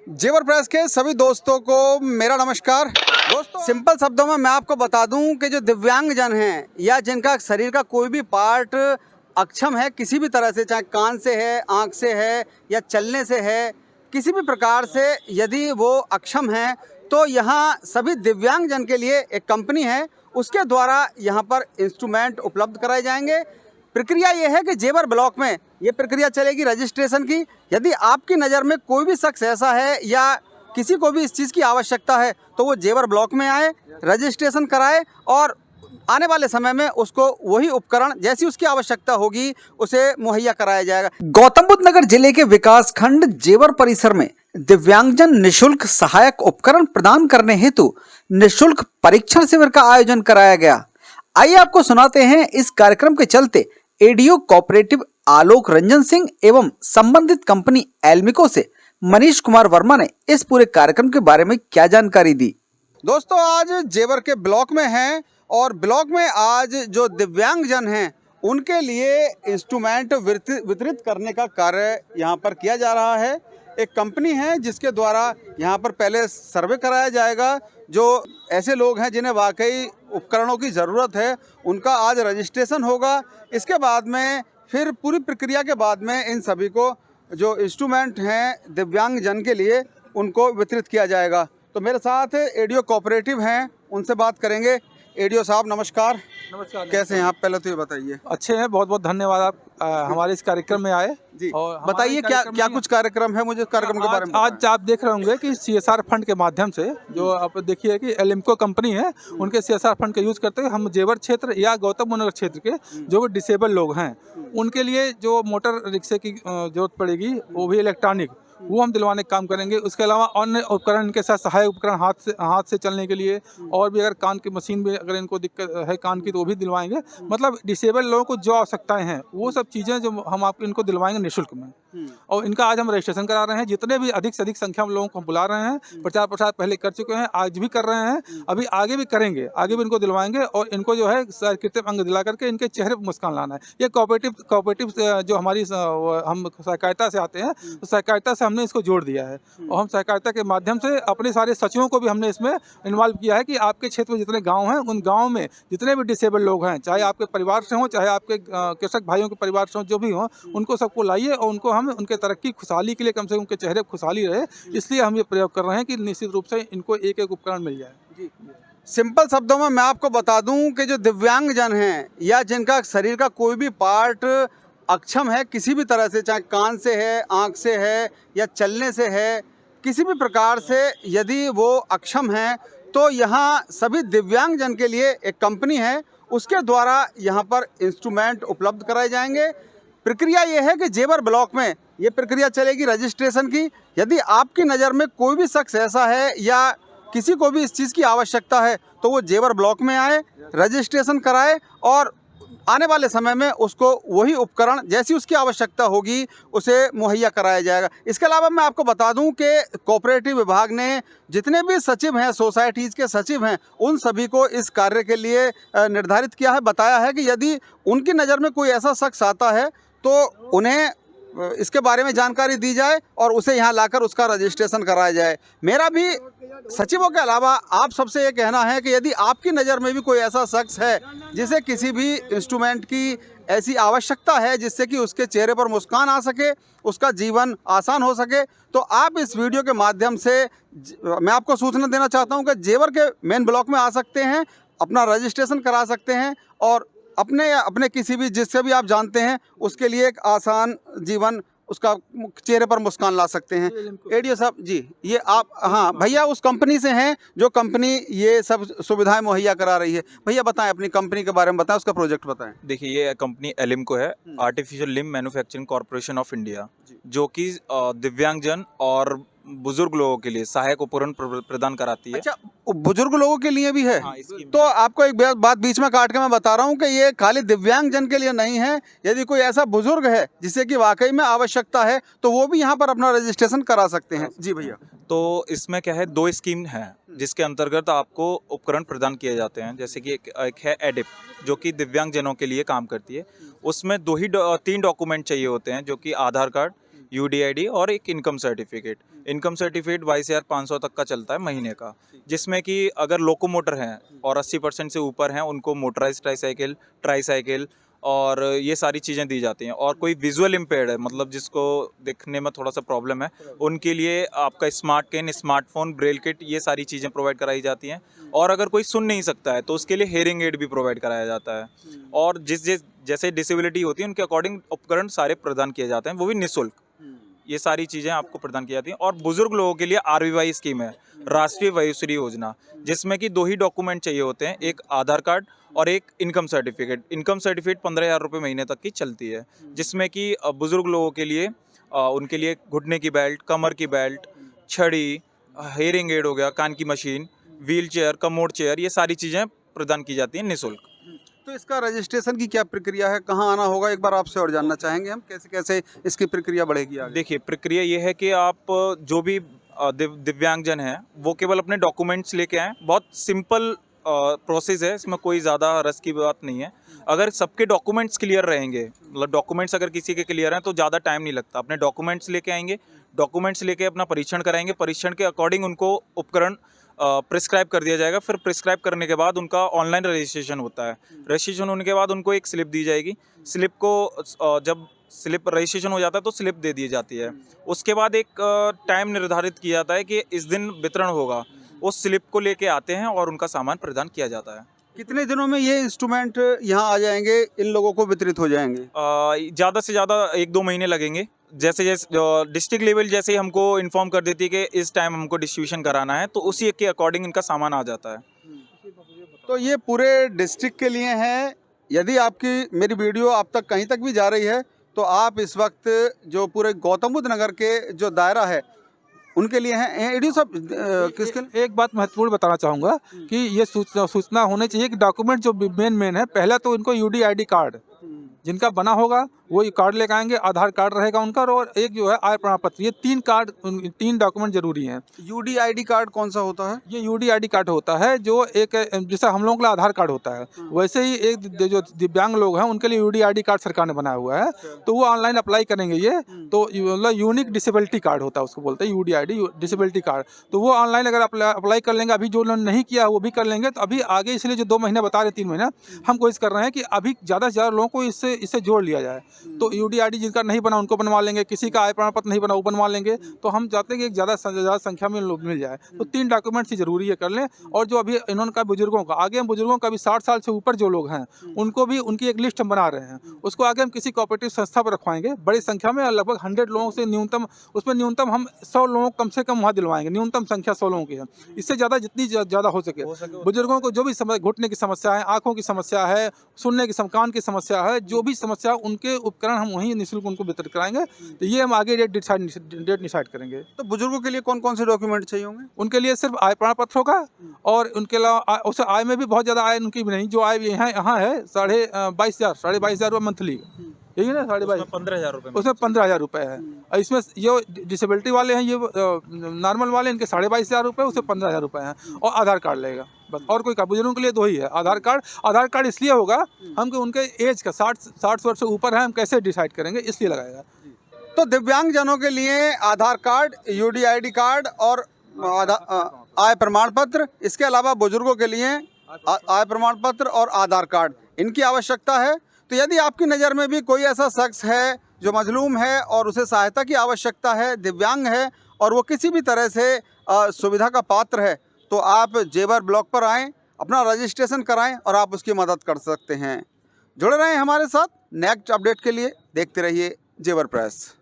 जेवर प्रेस के सभी दोस्तों को मेरा नमस्कार। दोस्तों, सिंपल शब्दों में मैं आपको बता दूं कि जो दिव्यांगजन हैं या जिनका शरीर का कोई भी पार्ट अक्षम है किसी भी तरह से, चाहे कान से है, आँख से है या चलने से है, किसी भी प्रकार से यदि वो अक्षम हैं तो यहाँ सभी दिव्यांगजन के लिए एक कंपनी है, उसके द्वारा यहाँ पर इंस्ट्रूमेंट उपलब्ध कराए जाएंगे। प्रक्रिया ये है कि जेवर ब्लॉक में ये प्रक्रिया चलेगी रजिस्ट्रेशन की। यदि आपकी नज़र में कोई भी शख्स ऐसा है या किसी को भी इस चीज़ की आवश्यकता है तो वो जेवर ब्लॉक में आए, रजिस्ट्रेशन कराए और आने वाले समय में उसको वही उपकरण जैसी उसकी आवश्यकता होगी उसे मुहैया कराया जाएगा। गौतम बुद्ध नगर जिले के विकास खंड जेवर परिसर में दिव्यांगजन निशुल्क सहायक उपकरण प्रदान करने हेतु निशुल्क परीक्षण शिविर का आयोजन कराया गया। आइए आपको सुनाते हैं इस कार्यक्रम के चलते एडीओ कोऑपरेटिव आलोक रंजन सिंह एवं संबंधित कंपनी एल्मिको से मनीष कुमार वर्मा ने इस पूरे कार्यक्रम के बारे में क्या जानकारी दी। दोस्तों, आज जेवर के ब्लॉक में हैं और ब्लॉक में आज जो दिव्यांगजन हैं उनके लिए इंस्ट्रूमेंट वितरित करने का कार्य यहाँ पर किया जा रहा है। एक कंपनी है जिसके द्वारा यहाँ पर पहले सर्वे कराया जाएगा। जो ऐसे लोग हैं जिन्हें वाकई उपकरणों की ज़रूरत है उनका आज रजिस्ट्रेशन होगा। इसके बाद में फिर पूरी प्रक्रिया के बाद में इन सभी को जो इंस्ट्रूमेंट हैं दिव्यांगजन के लिए उनको वितरित किया जाएगा। तो मेरे साथ एडीओ कोऑपरेटिव हैं, उनसे बात करेंगे। एडीओ साहब नमस्कार। नमस्कार। कैसे हैं आप? पहले तो ये बताइए। अच्छे हैं, बहुत बहुत धन्यवाद आप हमारे इस कार्यक्रम में आए जी। और बताइए क्या कुछ कार्यक्रम है, मुझे कार्यक्रम के बारे में आज आप देख रहे होंगे कि सीएसआर फंड के माध्यम से जो आप देखिए कि एल्मिको कंपनी है उनके सीएसआर फंड का यूज करते हुए हम जेवर क्षेत्र या गौतम बुद्ध नगर क्षेत्र के जो भी डिसेबल लोग हैं उनके लिए जो मोटर रिक्शे की जरूरत पड़ेगी वो भी इलेक्ट्रॉनिक वो हम दिलवाने का काम करेंगे। उसके अलावा अन्य उपकरण इनके साथ सहायक उपकरण हाथ से चलने के लिए और भी अगर कान की मशीन भी अगर इनको दिक्कत है कान की तो वो भी दिलवाएंगे। मतलब डिसेबल लोगों को जो आवश्यकताएं हैं वो सब चीज़ें जो हम आपको इनको दिलवाएंगे निःशुल्क में। और इनका आज हम रजिस्ट्रेशन करा रहे हैं। जितने भी अधिक से अधिक संख्या में लोगों को हम बुला रहे हैं, प्रचार प्रसार पहले कर चुके हैं, आज भी कर रहे हैं, अभी आगे भी करेंगे, आगे भी इनको दिलवाएंगे और इनको जो है कृत्रिम अंग दिला करके इनके चेहरे पर मुस्कान लाना है। ये कोऑपरेटिव जो हमारी हम सहकारिता से आते हैं तो सहकारिता से हमने इसको जोड़ दिया है और हम सहकारिता के माध्यम से अपने सारे सचिवों को भी हमने इसमें इन्वॉल्व किया है कि आपके क्षेत्र में जितने गाँव हैं उन गाँव में जितने भी डिसेबल लोग हैं, चाहे आपके परिवार से हों चाहे आपके कृषक भाइयों के परिवार से हों, जो भी हों, उनको सबको लाइए और उनको हम उनके तरक्की खुशहाली के लिए कम से कम उनके चेहरे पर खुशहाली रहे, इसलिए हम ये प्रयोग कर रहे हैं कि निश्चित रूप से इनको एक एक उपकरण मिल जाए। जी। सिंपल शब्दों में मैं आपको बता दूं कि जो दिव्यांगजन हैं या जिनका शरीर का कोई भी पार्ट अक्षम है किसी भी तरह से, चाहे कान से है, आँख से है या चलने से है, किसी भी प्रकार से यदि वो अक्षम हैं तो यहाँ सभी दिव्यांगजन के लिए एक कंपनी है, उसके द्वारा यहाँ पर इंस्ट्रूमेंट उपलब्ध कराए जाएंगे। प्रक्रिया ये है कि जेवर ब्लॉक में ये प्रक्रिया चलेगी रजिस्ट्रेशन की। यदि आपकी नज़र में कोई भी शख्स ऐसा है या किसी को भी इस चीज़ की आवश्यकता है तो वो जेवर ब्लॉक में आए, रजिस्ट्रेशन कराए और आने वाले समय में उसको वही उपकरण जैसी उसकी आवश्यकता होगी उसे मुहैया कराया जाएगा। इसके अलावा मैं आपको बता दूं कि कोऑपरेटिव विभाग ने जितने भी सचिव हैं, सोसाइटीज़ के सचिव हैं, उन सभी को इस कार्य के लिए निर्धारित किया है, बताया है कि यदि उनकी नज़र में कोई ऐसा शख्स आता है तो उन्हें इसके बारे में जानकारी दी जाए और उसे यहाँ लाकर उसका रजिस्ट्रेशन कराया जाए। मेरा भी सचिवों के अलावा आप सबसे ये कहना है कि यदि आपकी नज़र में भी कोई ऐसा शख्स है जिसे किसी भी इंस्ट्रूमेंट की ऐसी आवश्यकता है जिससे कि उसके चेहरे पर मुस्कान आ सके, उसका जीवन आसान हो सके, तो आप इस वीडियो के माध्यम से मैं आपको सूचना देना चाहता हूँ कि जेवर के मेन ब्लॉक में आ सकते हैं, अपना रजिस्ट्रेशन करा सकते हैं और अपने किसी भी जिससे भी आप जानते हैं उसके लिए एक आसान जीवन, उसका चेहरे पर मुस्कान ला सकते हैं। एडीओ साहब जी, ये आप, हाँ भैया, उस कंपनी से हैं जो कंपनी ये सब सुविधाएं मुहैया करा रही है। भैया बताएं, अपनी कंपनी के बारे में बताएं, उसका प्रोजेक्ट बताएं। देखिए, ये कंपनी एल्मिको है, artificial limb manufacturing corporation of India, जो कि दिव्यांगजन और बुजुर्ग लोगों के लिए सहायक उपकरण प्रदान कराती है। अच्छा, बुजुर्ग लोगों के लिए भी है? हाँ, तो आपको एक बात बीच में काट के मैं बता रहा हूँ कि ये खाली दिव्यांगजन के लिए नहीं है। यदि कोई ऐसा बुजुर्ग है जिसे कि वाकई में आवश्यकता है तो वो भी यहाँ पर अपना रजिस्ट्रेशन करा सकते हैं। जी भैया। तो इसमें क्या है, 2 स्कीम है जिसके अंतर्गत आपको उपकरण प्रदान किए जाते हैं। जैसे कि एक है एडिप, जो कि दिव्यांगजनों के लिए काम करती है। उसमें 3 डॉक्यूमेंट चाहिए होते हैं, जो कि आधार कार्ड UDID और एक इनकम सर्टिफिकेट। इनकम सर्टिफिकेट 22,500 तक का चलता है महीने का, जिसमें कि अगर लोकोमोटर हैं और 80% से ऊपर हैं उनको मोटराइज ट्राईसाइकिल और ये सारी चीज़ें दी जाती हैं। और कोई विजुअल इम्पेयर्ड है, मतलब जिसको देखने में थोड़ा सा प्रॉब्लम है, उनके लिए आपका smart can, smartphone, Braille kit, ये सारी चीज़ें प्रोवाइड कराई जाती हैं। और अगर कोई सुन नहीं सकता है तो उसके लिए हेयरिंग एड भी प्रोवाइड कराया जाता है। और जिस जैसे डिसेबिलिटी होती है उनके अकॉर्डिंग उपकरण सारे प्रदान किए जाते हैं, वो भी निःशुल्क। ये सारी चीज़ें आपको प्रदान की जाती हैं। और बुजुर्ग लोगों के लिए RVY स्कीम है, राष्ट्रीय वयोश्री योजना, जिसमें कि 2 ही डॉक्यूमेंट चाहिए होते हैं, एक आधार कार्ड और एक इनकम सर्टिफिकेट। इनकम सर्टिफिकेट 15,000 रुपये महीने तक की चलती है, जिसमें कि बुजुर्ग लोगों के लिए उनके लिए घुटने की बेल्ट, कमर की बेल्ट, छड़ी, हेयरिंग एड हो गया, कान की machine, wheel chair, commode chair, ये सारी चीज़ें प्रदान की जाती हैं निःशुल्क। तो इसका रजिस्ट्रेशन की क्या प्रक्रिया है, कहाँ आना होगा, एक बार आपसे और जानना चाहेंगे हम, कैसे कैसे इसकी प्रक्रिया बढ़ेगी आगे? देखिए, प्रक्रिया ये है कि आप जो भी दिव्यांगजन हैं वो केवल अपने डॉक्यूमेंट्स लेके आएँ। बहुत सिंपल प्रोसेस है, इसमें कोई ज़्यादा रस की बात नहीं है। अगर सबके डॉक्यूमेंट्स क्लियर रहेंगे, मतलब डॉक्यूमेंट्स अगर किसी के क्लियर हैं तो ज़्यादा टाइम नहीं लगता। अपने डॉक्यूमेंट्स लेके आएंगे, डॉक्यूमेंट्स लेके अपना परीक्षण कराएंगे, परीक्षण के अकॉर्डिंग उनको उपकरण प्रिस्क्राइब कर दिया जाएगा। फिर प्रिस्क्राइब करने के बाद उनका ऑनलाइन रजिस्ट्रेशन होता है। रजिस्ट्रेशन होने के बाद उनको एक स्लिप दी जाएगी। स्लिप को जब स्लिप रजिस्ट्रेशन हो जाता है तो स्लिप दे दी जाती है। उसके बाद एक टाइम निर्धारित किया जाता है कि इस दिन वितरण होगा। उस स्लिप को लेके आते हैं और उनका सामान प्रदान किया जाता है। कितने दिनों में ये इंस्ट्रूमेंट यहाँ आ जाएंगे, इन लोगों को वितरित हो जाएंगे? ज़्यादा से ज़्यादा 1-2 महीने लगेंगे। जैसे डिस्ट्रिक्ट लेवल जैसे ही हमको इन्फॉर्म कर देती है कि इस टाइम हमको डिस्ट्रीब्यूशन कराना है, तो उसी के अकॉर्डिंग इनका सामान आ जाता है। तो ये पूरे डिस्ट्रिक्ट के लिए है। यदि आपकी मेरी वीडियो आप तक कहीं तक भी जा रही है तो आप इस वक्त जो पूरे गौतम बुद्ध नगर के जो दायरा है उनके लिए हैं। एडीओ साहब, किसके लिए? एक बात महत्वपूर्ण बताना चाहूँगा कि ये सूचना होनी चाहिए कि डॉक्यूमेंट जो मेन है, पहला तो इनको UDID कार्ड जिनका बना होगा वो ये कार्ड लेकर आएंगे, आधार कार्ड रहेगा उनका, और एक जो है आय प्रमाण पत्र। ये 3 डॉक्यूमेंट जरूरी हैं। UDID कार्ड कौन सा होता है? ये UDID कार्ड होता है जो एक, जैसा हम लोगों के लिए आधार कार्ड होता है, वैसे ही एक जो दिव्यांग लोग हैं उनके लिए UDID कार्ड सरकार ने बनाया हुआ है। तो वो ऑनलाइन अप्लाई करेंगे ये, तो मतलब यूनिक डिसेबिलिटी कार्ड होता है, उसको बोलते हैं UDID डिसेबिलिटी कार्ड। तो वो ऑनलाइन अगर अप्लाई कर लेंगे, अभी जो उन्होंने नहीं किया वो भी कर लेंगे। तो अभी आगे इसलिए जो 2 महीना बता रहे 3 महीना, हम कोशिश कर रहे हैं कि अभी ज़्यादा से ज़्यादा लोगों को इससे जोड़ लिया जाए। तो UDID जिनका नहीं बना उनको बनवा लेंगे, किसी का आय प्रमाण पत्र नहीं बना वो बनवा लेंगे। तो हम चाहते हैं कि एक ज़्यादा संख्या में लोग मिल जाए। तो 3 डॉक्यूमेंट्स ही जरूरी है, कर लें। और जो अभी इन्होंने कहा बुजुर्गों का, आगे हम बुजुर्गों का भी 60 साल से ऊपर जो लोग हैं उनको भी उनकी एक लिस्ट हम बना रहे हैं। उसको आगे हम किसी कोऑपरेटिव संस्था पर रखवाएंगे बड़ी संख्या में, लगभग 100 लोगों से न्यूनतम, उसमें न्यूनतम हम 100 लोगों कम से कम वहाँ दिलवाएंगे। न्यूनतम संख्या 100 लोगों की है। इससे ज़्यादा जितनी ज़्यादा हो सके बुजुर्गों को जो भी घुटने की समस्या है, आँखों की समस्या है, सुनने की कान की समस्या है, जो भी समस्या, उनके उपकरण हम वहीं निःशुल्क उनको वितरित कराएंगे। तो ये हम आगे डेट डिसाइड करेंगे। तो बुजुर्गों के लिए कौन कौन से डॉक्यूमेंट चाहिए होंगे? उनके लिए सिर्फ आय प्रमाण पत्र होगा, और उनके अलावा उसे आय में भी बहुत ज़्यादा आय उनकी भी नहीं। जो आय यहाँ है 22,500 रुपये मंथली, यही है ना, 22,500। 15,000 रुपये, उसमें 15,000 रुपये है। और इसमें ये डिसेबिलिटी वाले हैं, ये नॉर्मल वाले, इनके 22,500 रुपये, उसे 15,000 रुपये हैं। और आधार कार्ड लगेगा बस, और कोई का। बुजुर्गों के लिए 2 ही है, आधार कार्ड इसलिए होगा हम कि उनके एज का 60 वर्ष से ऊपर है, हम कैसे डिसाइड करेंगे, इसलिए लगाएगा। तो दिव्यांगजनों के लिए आधार कार्ड, UDID कार्ड और आय प्रमाण पत्र, इसके अलावा बुजुर्गों के लिए आय प्रमाण पत्र और आधार कार्ड, इनकी आवश्यकता है। तो यदि आपकी नज़र में भी कोई ऐसा शख्स है जो मजलूम है और उसे सहायता की आवश्यकता है, दिव्यांग है और वो किसी भी तरह से सुविधा का पात्र है, तो आप जेवर ब्लॉक पर आएँ, अपना रजिस्ट्रेशन कराएं और आप उसकी मदद कर सकते हैं। जुड़े रहें हमारे साथ नेक्स्ट अपडेट के लिए, देखते रहिए जेवर प्रेस।